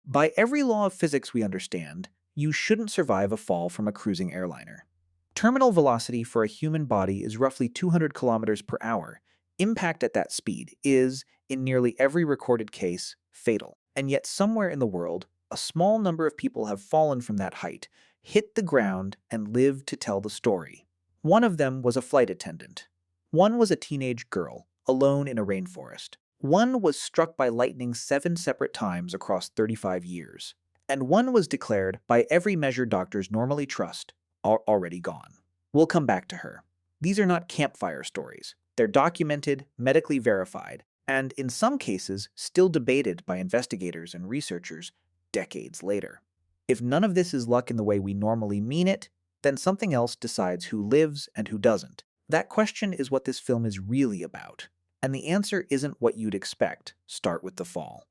By every law of physics we understand, you shouldn't survive a fall from a cruising airliner. Terminal velocity for a human body is roughly 200 kilometers per hour. Impact at that speed is, in nearly every recorded case, fatal. And yet somewhere in the world, a small number of people have fallen from that height, hit the ground, and lived to tell the story. One of them was a flight attendant. One was a teenage girl, alone in a rainforest. One was struck by lightning 7 separate times across 35 years. And one was declared, by every measure doctors normally trust, already gone. We'll come back to her. These are not campfire stories. They're documented, medically verified, and in some cases still debated by investigators and researchers decades later. If none of this is luck in the way we normally mean it, then something else decides who lives and who doesn't. That question is what this film is really about. And the answer isn't what you'd expect. Start with the fall.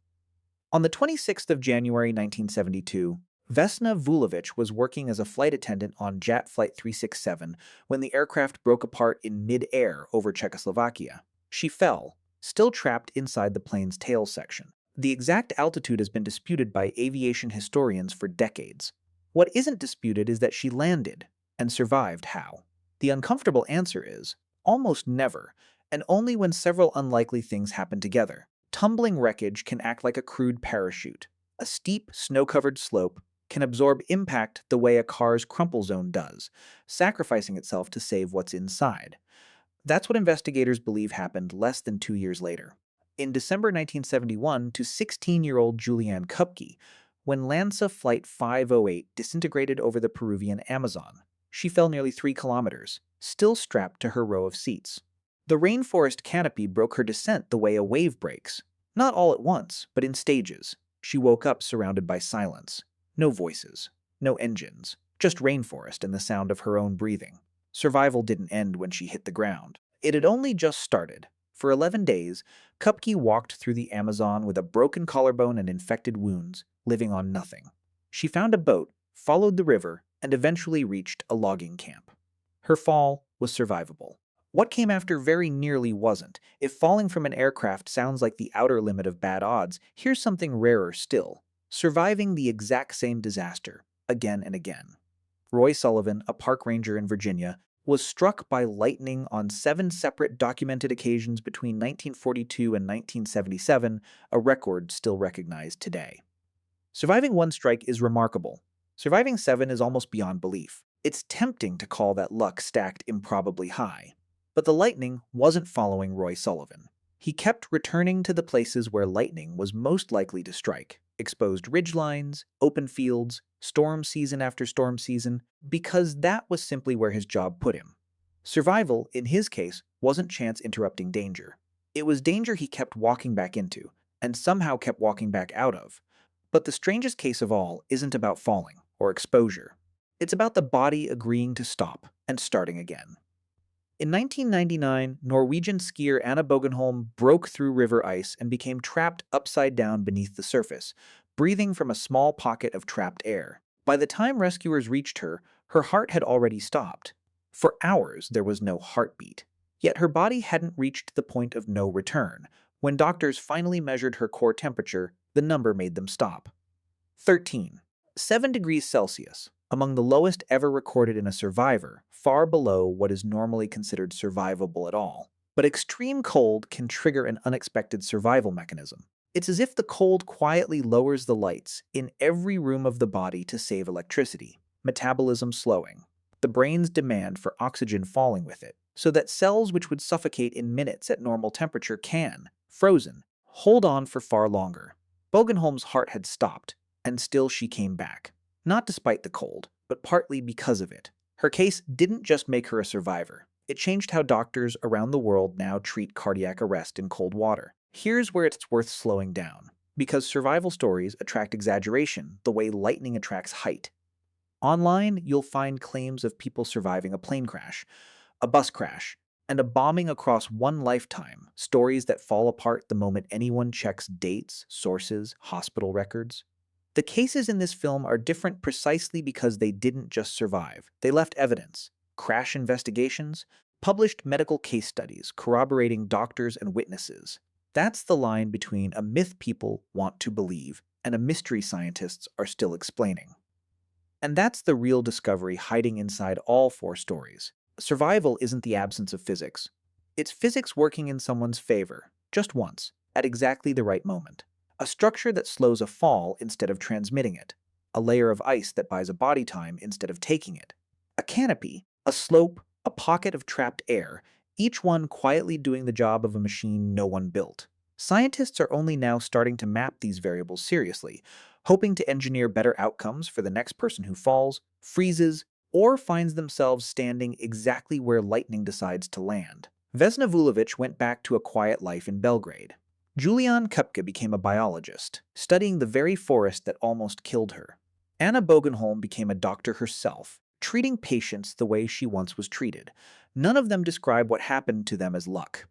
On the 26th of January 1972, Vesna Vulović was working as a flight attendant on Jet Flight 367 when the aircraft broke apart in mid-air over Czechoslovakia. She fell, still trapped inside the plane's tail section. The exact altitude has been disputed by aviation historians for decades. What isn't disputed is that she landed and survived. How? The uncomfortable answer is almost never, and only when several unlikely things happen together. Tumbling wreckage can act like a crude parachute. A steep, snow-covered slope can absorb impact the way a car's crumple zone does, sacrificing itself to save what's inside. That's what investigators believe happened less than 2 years later. In December 1971 to 16-year-old Julianne Kupke, when Lanza Flight 508 disintegrated over the Peruvian Amazon. She fell nearly 3 kilometers, still strapped to her row of seats. The rainforest canopy broke her descent the way a wave breaks. Not all at once, but in stages. She woke up surrounded by silence. No voices, no engines, just rainforest and the sound of her own breathing. Survival didn't end when she hit the ground. It had only just started. For 11 days, Kupke walked through the Amazon with a broken collarbone and infected wounds, living on nothing. She found a boat, followed the river, and eventually reached a logging camp. Her fall was survivable. What came after very nearly wasn't. If falling from an aircraft sounds like the outer limit of bad odds, here's something rarer still. Surviving the exact same disaster, again and again. Roy Sullivan, a park ranger in Virginia, was struck by lightning on 7 separate documented occasions between 1942 and 1977, a record still recognized today. Surviving one strike is remarkable. Surviving 7 is almost beyond belief. It's tempting to call that luck stacked improbably high. But the lightning wasn't following Roy Sullivan. He kept returning to the places where lightning was most likely to strike. Exposed ridgelines, open fields, storm season after storm season, because that was simply where his job put him. Survival, in his case, wasn't chance-interrupting danger. It was danger he kept walking back into, and somehow kept walking back out of. But the strangest case of all isn't about falling or exposure. It's about the body agreeing to stop and starting again. In 1999, Norwegian skier Anna Bågenholm broke through river ice and became trapped upside down beneath the surface, breathing from a small pocket of trapped air. By the time rescuers reached her, her heart had already stopped. For hours, there was no heartbeat. Yet her body hadn't reached the point of no return. When doctors finally measured her core temperature, the number made them stop. 13. 7 degrees Celsius. Among the lowest ever recorded in a survivor, far below what is normally considered survivable at all. But extreme cold can trigger an unexpected survival mechanism. It's as if the cold quietly lowers the lights in every room of the body to save electricity, metabolism slowing, the brain's demand for oxygen falling with it, so that cells which would suffocate in minutes at normal temperature can, frozen, hold on for far longer. Bågenholm's heart had stopped, and still she came back. Not despite the cold, but partly because of it. Her case didn't just make her a survivor. It changed how doctors around the world now treat cardiac arrest in cold water. Here's where it's worth slowing down, because survival stories attract exaggeration the way lightning attracts height. Online, you'll find claims of people surviving a plane crash, a bus crash, and a bombing across one lifetime, stories that fall apart the moment anyone checks dates, sources, hospital records. The cases in this film are different precisely because they didn't just survive. They left evidence, crash investigations, published medical case studies corroborating doctors and witnesses. That's the line between a myth people want to believe and a mystery scientists are still explaining. And that's the real discovery hiding inside all four stories. Survival isn't the absence of physics. It's physics working in someone's favor, just once, at exactly the right moment. A structure that slows a fall instead of transmitting it. A layer of ice that buys a body time instead of taking it. A canopy, a slope, a pocket of trapped air, each one quietly doing the job of a machine no one built. Scientists are only now starting to map these variables seriously, hoping to engineer better outcomes for the next person who falls, freezes, or finds themselves standing exactly where lightning decides to land. Vesna Vulović went back to a quiet life in Belgrade. Julian Kupka became a biologist, studying the very forest that almost killed her. Anna Bågenholm became a doctor herself, treating patients the way she once was treated. None of them describe what happened to them as luck.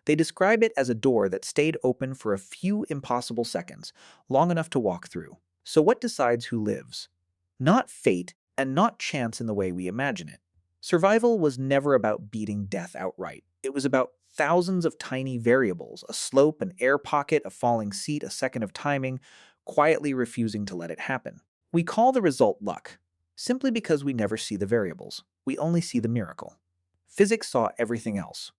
They describe it as a door that stayed open for a few impossible seconds, long enough to walk through. So what decides who lives? Not fate, and not chance in the way we imagine it. Survival was never about beating death outright. It was about thousands of tiny variables, a slope, an air pocket, a falling seat, a second of timing, quietly refusing to let it happen. We call the result luck, simply because we never see the variables. We only see the miracle. Physics saw everything else.